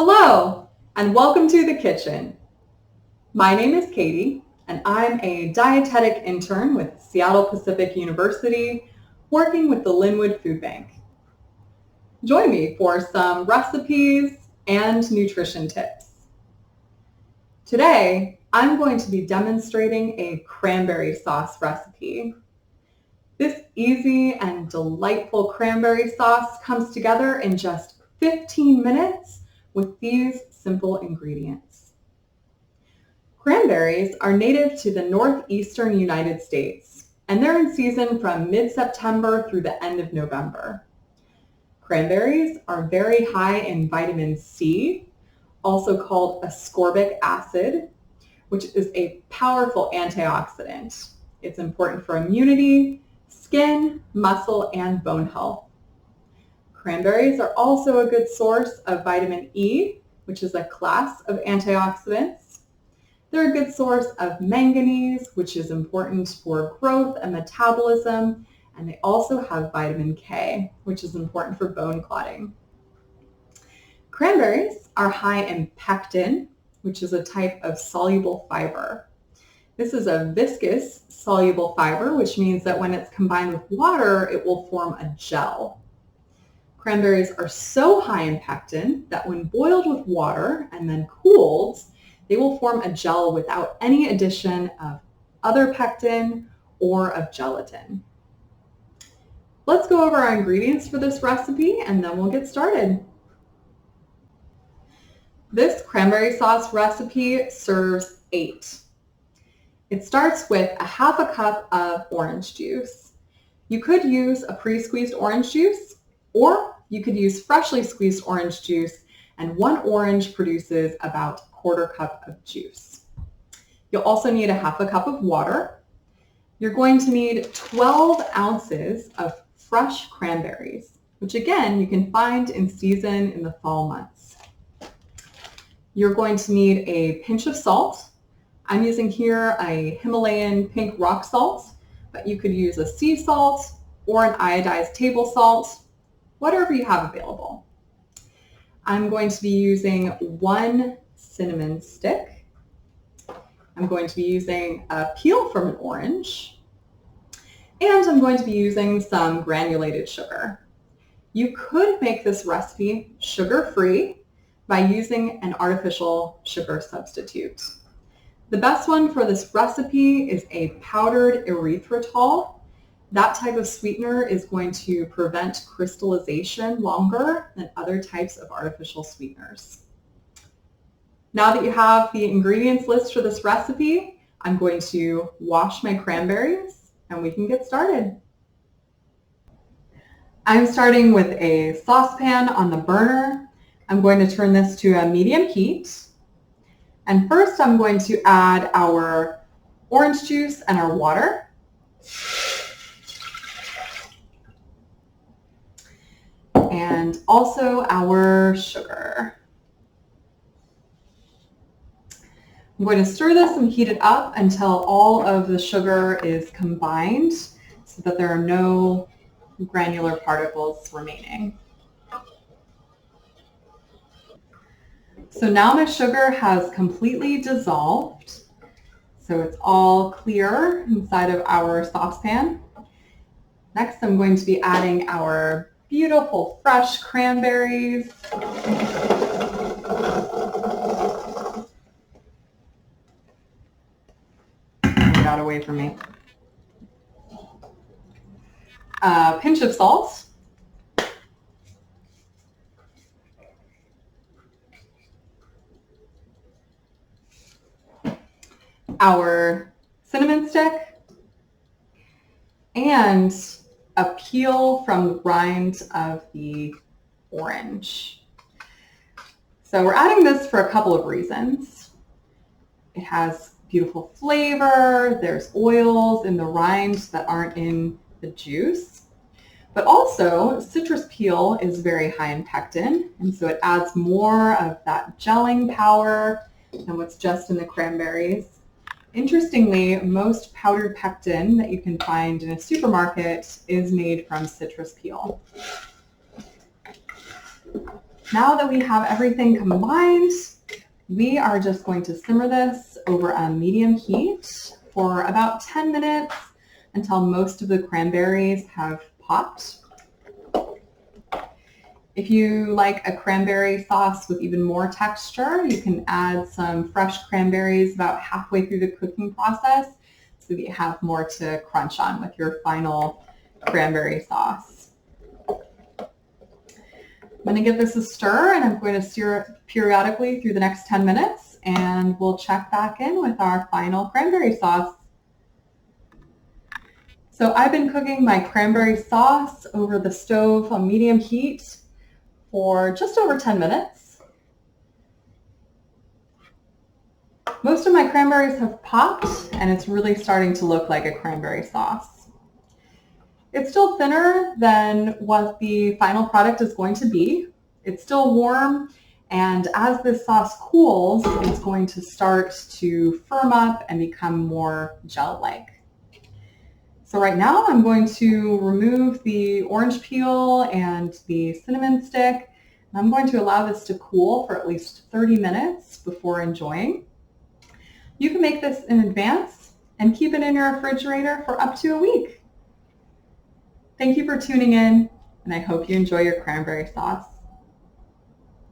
Hello, and welcome to the kitchen. My name is Katie, and I'm a dietetic intern with Seattle Pacific University, working with the Linwood Food Bank. Join me for some recipes and nutrition tips. Today, I'm going to be demonstrating a cranberry sauce recipe. This easy and delightful cranberry sauce comes together in just 15 minutes with these simple ingredients. Cranberries are native to the northeastern United States, and they're in season from mid-September through the end of November. Cranberries are very high in vitamin C, also called ascorbic acid, which is a powerful antioxidant. It's important for immunity, skin, muscle, and bone health. Cranberries are also a good source of vitamin E, which is a class of antioxidants. They're a good source of manganese, which is important for growth and metabolism, and they also have vitamin K, which is important for bone clotting. Cranberries are high in pectin, which is a type of soluble fiber. This is a viscous soluble fiber, which means that when it's combined with water, it will form a gel. Cranberries are so high in pectin that when boiled with water and then cooled, they will form a gel without any addition of other pectin or of gelatin. Let's go over our ingredients for this recipe and then we'll get started. This cranberry sauce recipe serves 8. It starts with a half a cup of orange juice. You could use a pre-squeezed orange juice, or you could use freshly squeezed orange juice, and 1 orange produces about a 1/4 cup of juice. You'll also need a half a cup of water. You're going to need 12 ounces of fresh cranberries, which again, you can find in season in the fall months. You're going to need a pinch of salt. I'm using here a Himalayan pink rock salt, but you could use a sea salt or an iodized table salt, whatever you have available. I'm going to be using 1 cinnamon stick. I'm going to be using a peel from an orange, and I'm going to be using some granulated sugar. You could make this recipe sugar-free by using an artificial sugar substitute. The best one for this recipe is a powdered erythritol. That type of sweetener is going to prevent crystallization longer than other types of artificial sweeteners. Now that you have the ingredients list for this recipe, I'm going to wash my cranberries and we can get started. I'm starting with a saucepan on the burner. I'm going to turn this to a medium heat. And first I'm going to add our orange juice and our water. And also our sugar. I'm going to stir this and heat it up until all of the sugar is combined so that there are no granular particles remaining. So now my sugar has completely dissolved. So it's all clear inside of our saucepan. Next, I'm going to be adding our beautiful fresh cranberries. It got away from me. A pinch of salt. Our cinnamon stick. And a peel from the rind of the orange. So we're adding this for a couple of reasons. It has beautiful flavor, there's oils in the rind that aren't in the juice, but also citrus peel is very high in pectin, and so it adds more of that gelling power than what's just in the cranberries. Interestingly, most powdered pectin that you can find in a supermarket is made from citrus peel. Now that we have everything combined, we are just going to simmer this over a medium heat for about 10 minutes until most of the cranberries have popped. If you like a cranberry sauce with even more texture, you can add some fresh cranberries about halfway through the cooking process so that you have more to crunch on with your final cranberry sauce. I'm going to give this a stir, and I'm going to stir it periodically through the next 10 minutes, and we'll check back in with our final cranberry sauce. So I've been cooking my cranberry sauce over the stove on medium heat for just over 10 minutes. Most of my cranberries have popped, and it's really starting to look like a cranberry sauce. It's still thinner than what the final product is going to be. It's still warm, and as this sauce cools, it's going to start to firm up and become more gel-like. So right now I'm going to remove the orange peel and the cinnamon stick, and I'm going to allow this to cool for at least 30 minutes before enjoying. You can make this in advance and keep it in your refrigerator for up to a week. Thank you for tuning in, and I hope you enjoy your cranberry sauce.